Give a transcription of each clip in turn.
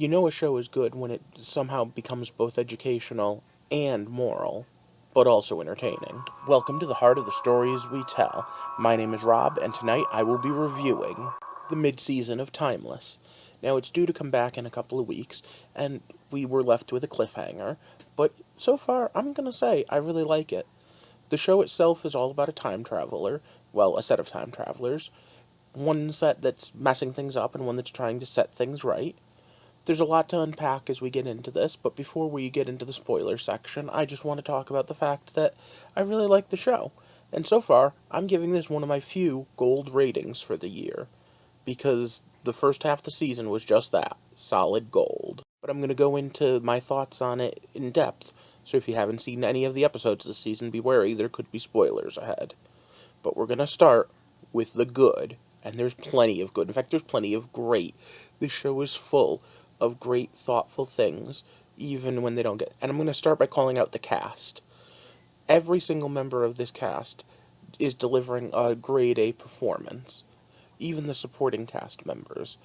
You know a show is good when it somehow becomes both educational and moral, but also entertaining. Welcome to the heart of the stories we tell. My name is Rob, and tonight I will be reviewing the mid-season of Timeless. Now, it's due to come back in a couple of weeks, and we were left with a cliffhanger, but so far, I'm gonna say I really like it. The show itself is all about a time traveler, well, a set of time travelers, one set that's messing things up and one that's trying to set things right. There's a lot to unpack as we get into this, but before we get into the spoiler section, I just want to talk about the fact that I really like the show. And so far, I'm giving this one of my few gold ratings for the year, because the first half of the season was just that, solid gold. But I'm going to go into my thoughts on it in depth, so if you haven't seen any of the episodes this season, be wary, there could be spoilers ahead. But we're going to start with the good, and there's plenty of good. In fact, there's plenty of great. This show is full of great, thoughtful things, even when they don't get. And I'm going to start by calling out the cast. Every single member of this cast is delivering a grade A performance, even the supporting cast members.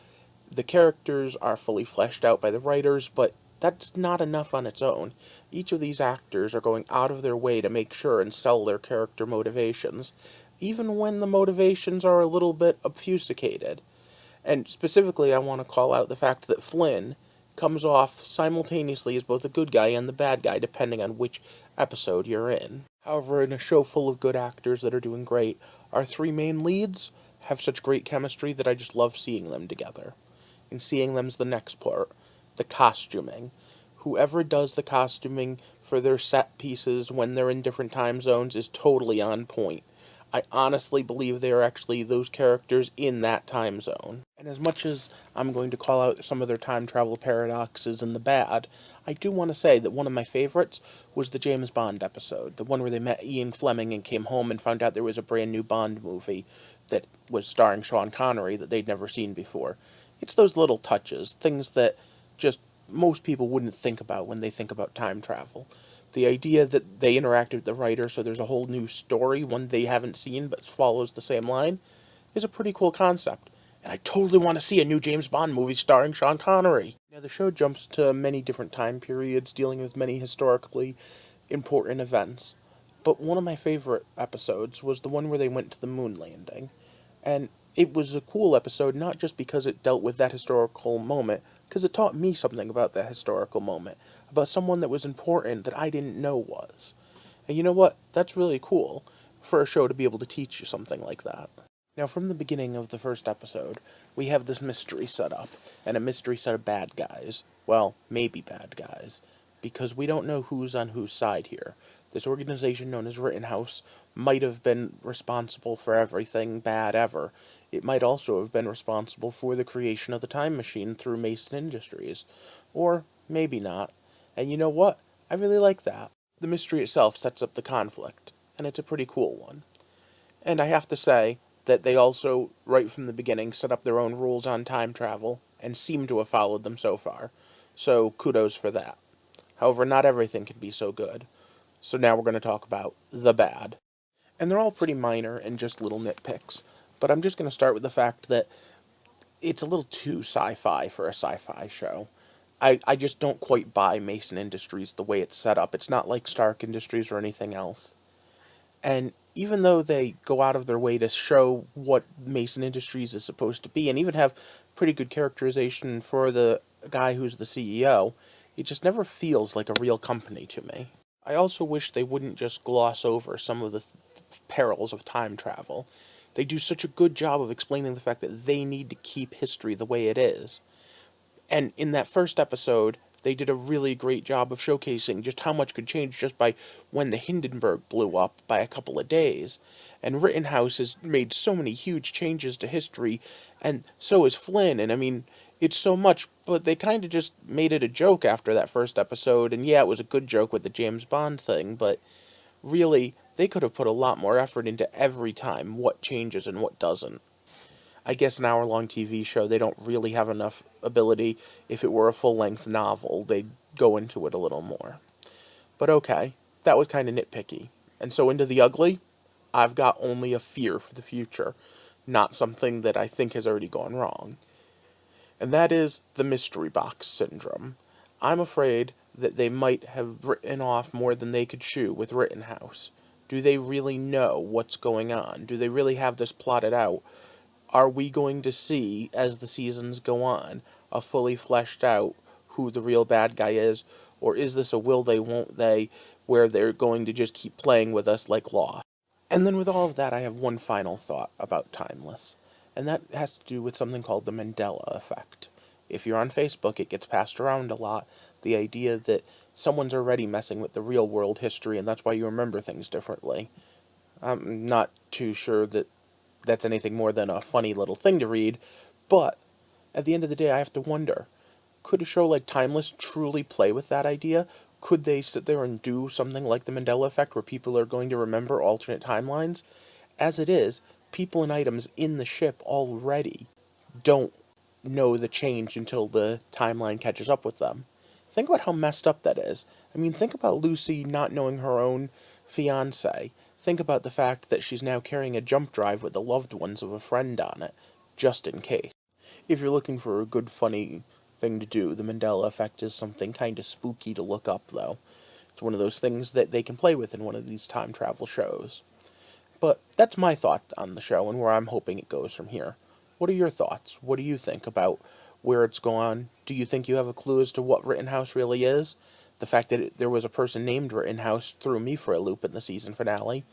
The characters are fully fleshed out by the writers, but that's not enough on its own. Each of these actors are going out of their way to make sure and sell their character motivations, even when the motivations are a little bit obfuscated. And specifically, I want to call out the fact that Flynn comes off simultaneously as both the good guy and the bad guy, depending on which episode you're in. However, in a show full of good actors that are doing great, our three main leads have such great chemistry that I just love seeing them together. And seeing them's the next part, the costuming. Whoever does the costuming for their set pieces when they're in different time zones is totally on point. I honestly believe they are actually those characters in that time zone. And as much as I'm going to call out some of their time travel paradoxes and the bad, I do want to say that one of my favorites was the James Bond episode, the one where they met Ian Fleming and came home and found out there was a brand new Bond movie that was starring Sean Connery that they'd never seen before. It's those little touches, things that just most people wouldn't think about when they think about time travel. The idea that they interacted with the writer so there's a whole new story, one they haven't seen but follows the same line, is a pretty cool concept. And I totally want to see a new James Bond movie starring Sean Connery. Now, the show jumps to many different time periods, dealing with many historically important events. But one of my favorite episodes was the one where they went to the moon landing. And it was a cool episode, not just because it dealt with that historical moment, because it taught me something about that historical moment, about someone that was important that I didn't know was. And you know what? That's really cool for a show to be able to teach you something like that. Now, from the beginning of the first episode, we have this mystery set up, and a mystery set of bad guys. Well, maybe bad guys, because we don't know who's on whose side here. This organization known as Rittenhouse might have been responsible for everything bad ever. It might also have been responsible for the creation of the time machine through Mason Industries. Or maybe not. And you know what? I really like that. The mystery itself sets up the conflict, and it's a pretty cool one. And I have to say that they also, right from the beginning, set up their own rules on time travel, and seem to have followed them so far. So kudos for that. However, not everything can be so good. So now we're going to talk about the bad. And they're all pretty minor and just little nitpicks. But I'm just going to start with the fact that it's a little too sci-fi for a sci-fi show. I just don't quite buy Mason Industries the way it's set up. It's not like Stark Industries or anything else. And even though they go out of their way to show what Mason Industries is supposed to be, and even have pretty good characterization for the guy who's the CEO, it just never feels like a real company to me. I also wish they wouldn't just gloss over some of the perils of time travel. They do such a good job of explaining the fact that they need to keep history the way it is. And in that first episode, they did a really great job of showcasing just how much could change just by when the Hindenburg blew up by a couple of days. And Rittenhouse has made so many huge changes to history, and so has Flynn, and I mean, it's so much, but they kind of just made it a joke after that first episode, and yeah, it was a good joke with the James Bond thing, but really, they could have put a lot more effort into every time what changes and what doesn't. I guess an hour-long TV show, they don't really have enough ability. If it were a full-length novel, they'd go into it a little more. But okay, that was kind of nitpicky. And so into the ugly, I've got only a fear for the future, not something that I think has already gone wrong. and that is the mystery box syndrome. I'm afraid that they might have written off more than they could chew with Rittenhouse. Do they really know what's going on? Do they really have this plotted out? Are we going to see, as the seasons go on, a fully fleshed out who the real bad guy is? Or is this a will they, won't they, where they're going to just keep playing with us like Law? And then with all of that, I have one final thought about Timeless, and that has to do with something called the Mandela effect. If you're on Facebook, it gets passed around a lot, the idea that someone's already messing with the real world history, and that's why you remember things differently. I'm not too sure that that's anything more than a funny little thing to read, but at the end of the day, I have to wonder, could a show like Timeless truly play with that idea? Could they sit there and do something like the Mandela effect where people are going to remember alternate timelines? As it is, people and items in the ship already don't know the change until the timeline catches up with them. Think about how messed up that is. I mean, think about Lucy not knowing her own fiance. Think about the fact that she's now carrying a jump drive with the loved ones of a friend on it, just in case. If you're looking for a good, funny thing to do, the Mandela effect is something kind of spooky to look up, though. It's one of those things that they can play with in one of these time travel shows. But that's my thought on the show and where I'm hoping it goes from here. What are your thoughts? What do you think about where it's gone? Do you think you have a clue as to what Rittenhouse really is? The fact that there was a person named Rittenhouse threw me for a loop in the season finale.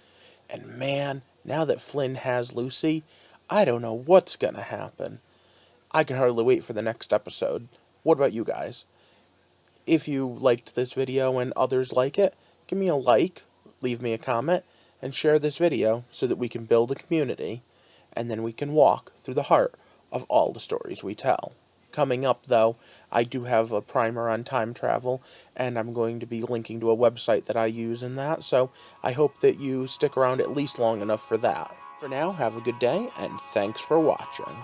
And man, now that Flynn has Lucy, I don't know what's gonna happen. I can hardly wait for the next episode. What about you guys? If you liked this video and others like it, give me a like, leave me a comment, and share this video so that we can build a community, and then we can walk through the heart of all the stories we tell. Coming up, though, I do have a primer on time travel, and I'm going to be linking to a website that I use in that, so I hope that you stick around at least long enough for that. For now, have a good day, and thanks for watching.